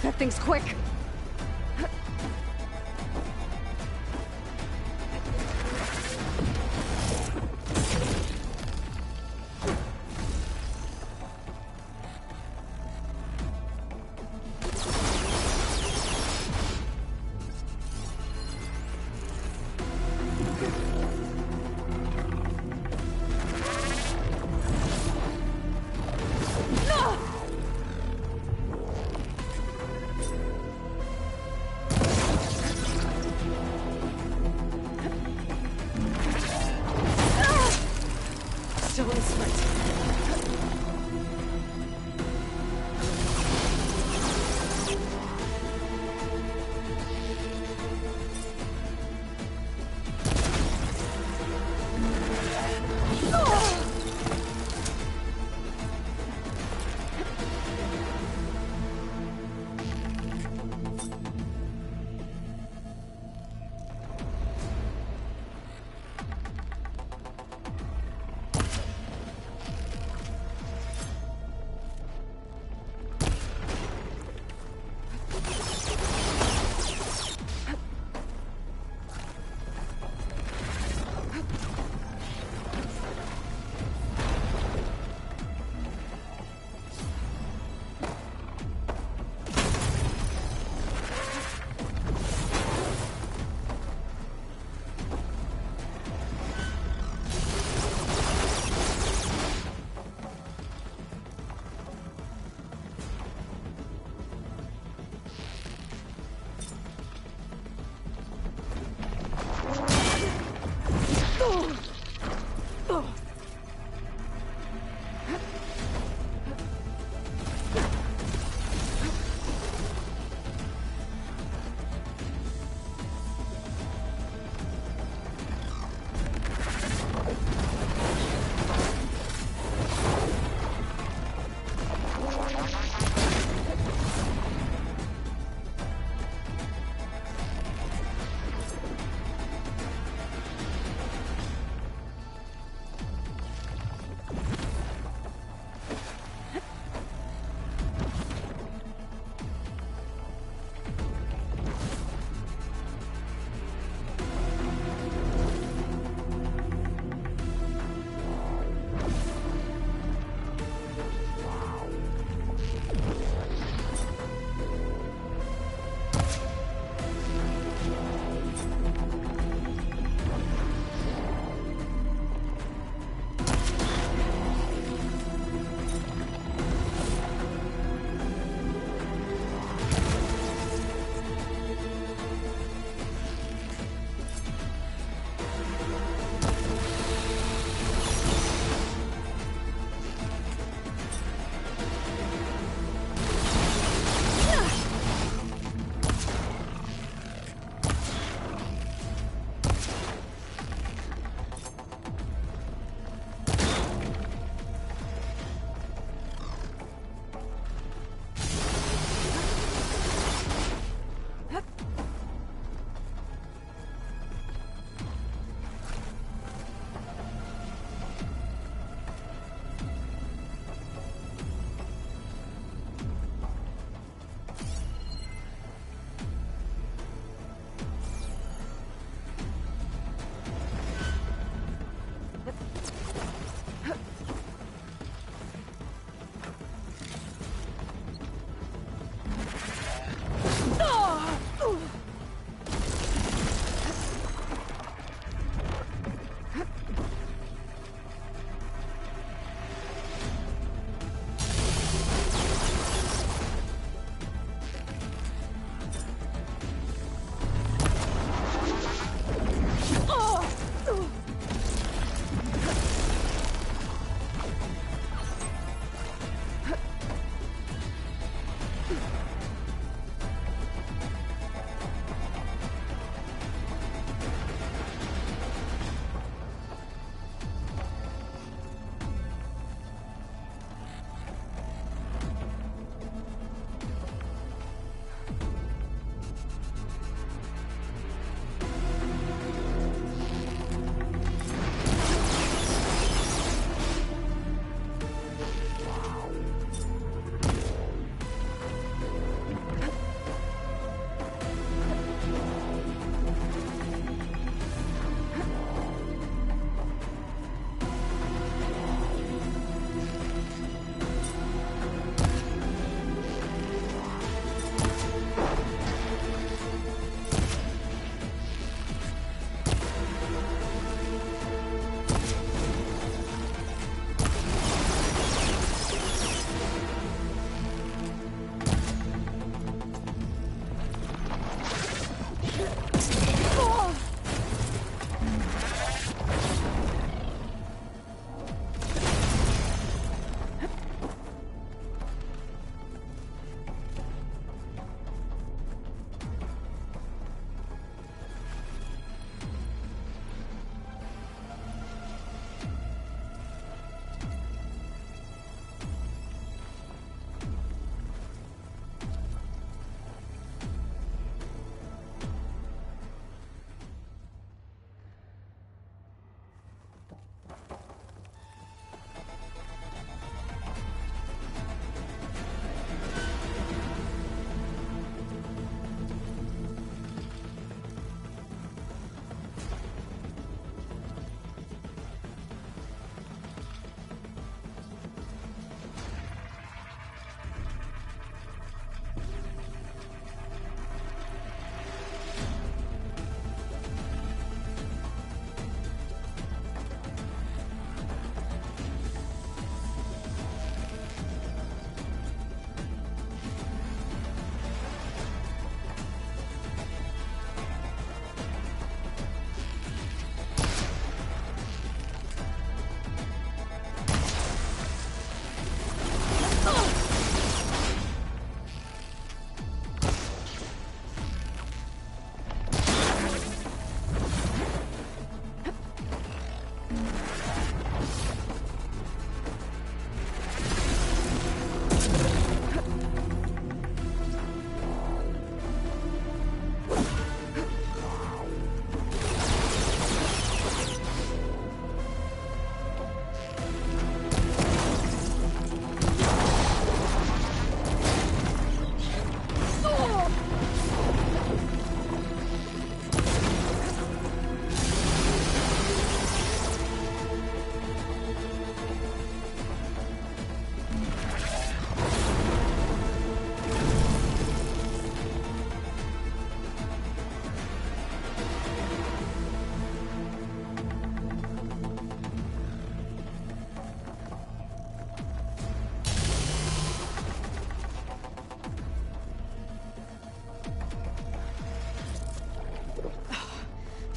that thing's quick. want to sprint.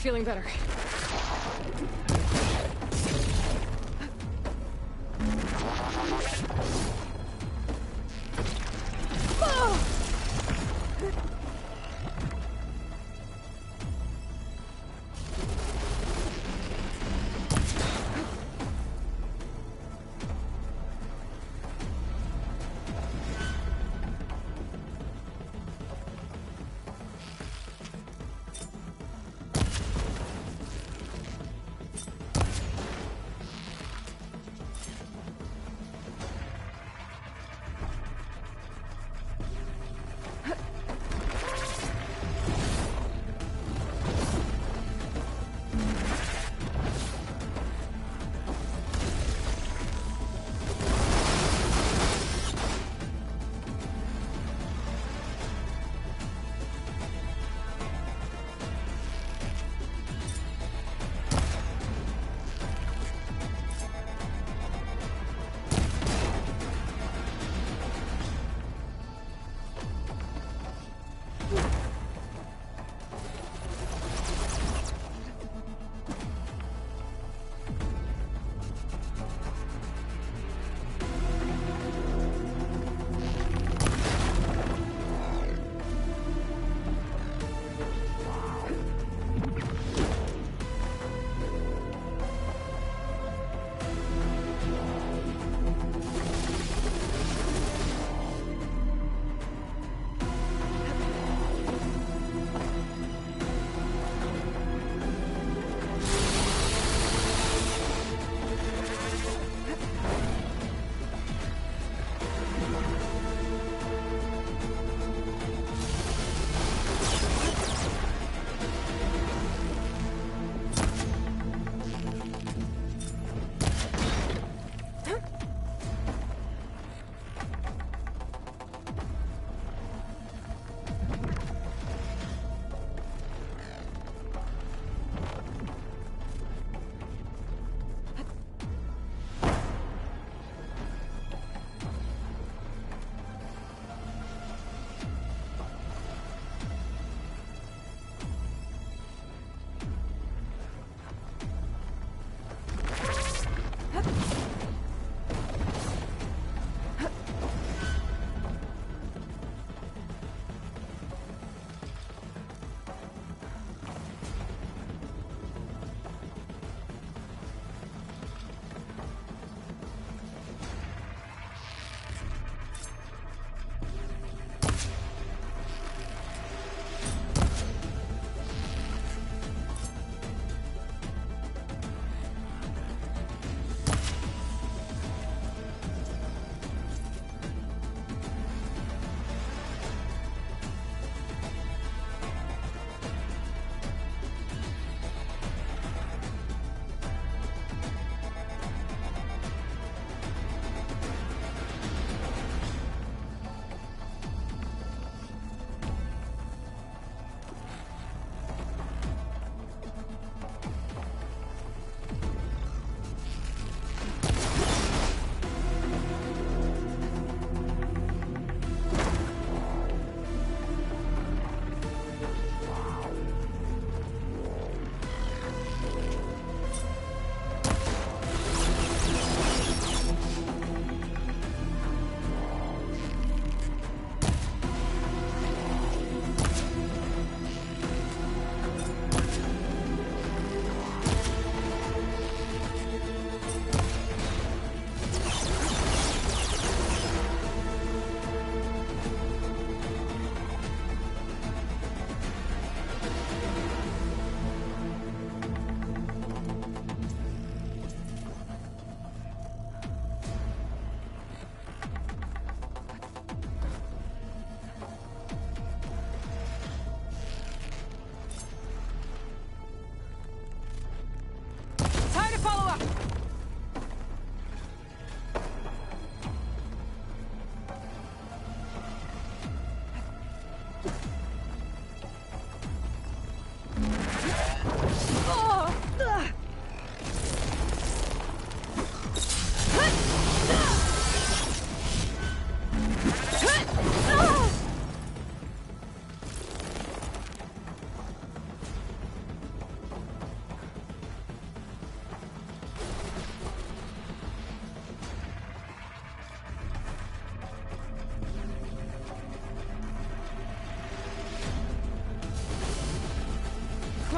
Feeling better.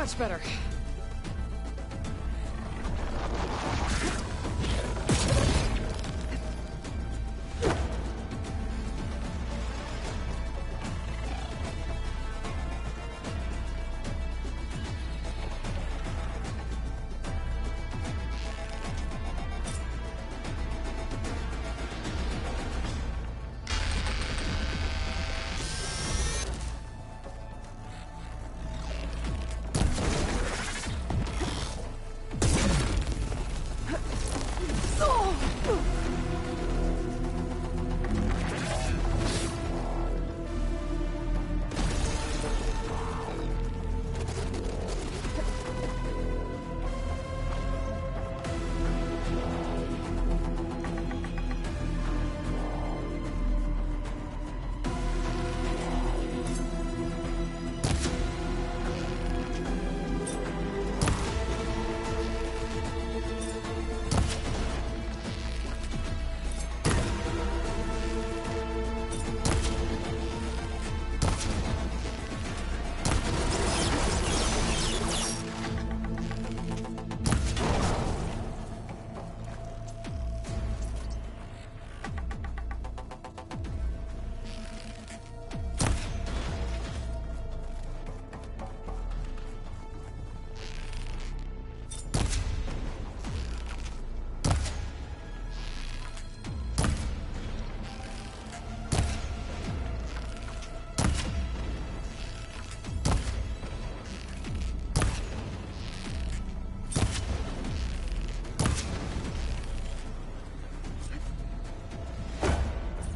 Much better.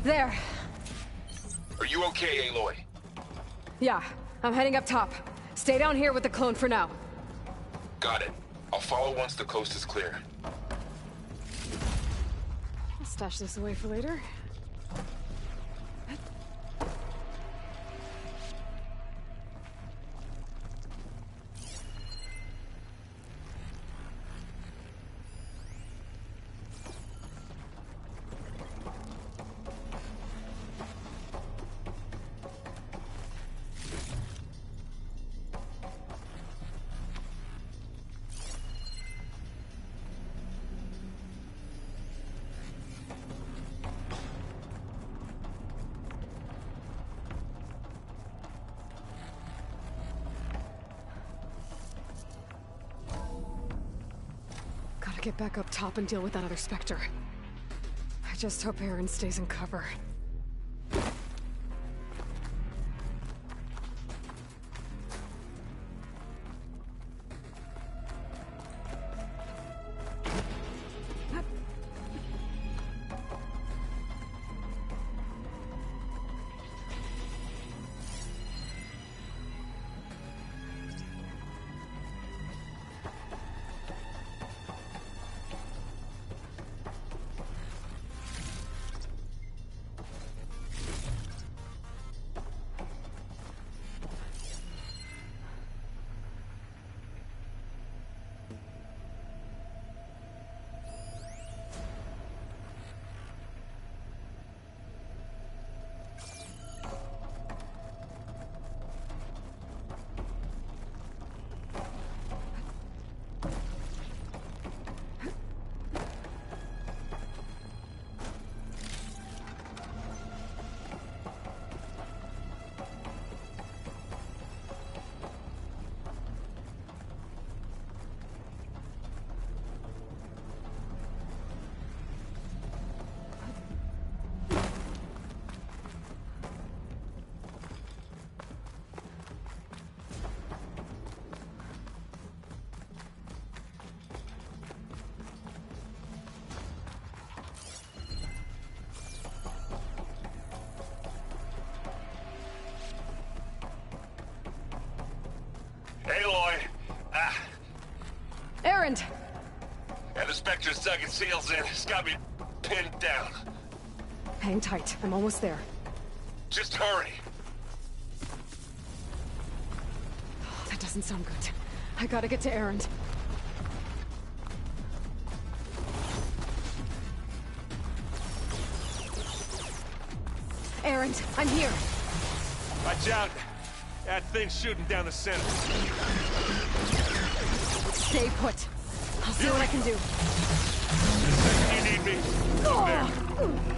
There. Are you okay, Aloy? Yeah, I'm heading up top. Stay down here with the clone for now. Got it. I'll follow once the coast is clear. I'll stash this away for later. Get back up top and deal with that other Spectre. I just hope Aaron stays in cover. Aloy! Erend! And the Spectre's dug its heels in. It's got me pinned down. Hang tight. I'm almost there. Just hurry. Oh, that doesn't sound good. I gotta get to Erend. Erend, I'm here. Watch out. That thing's shooting down the center. Stay put. I'll see what I can do. The second you need me, I'm there.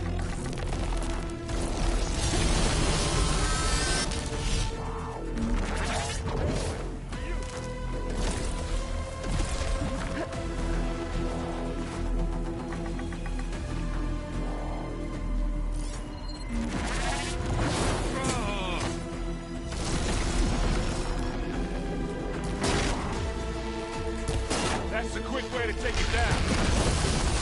That's the quick way to take it down.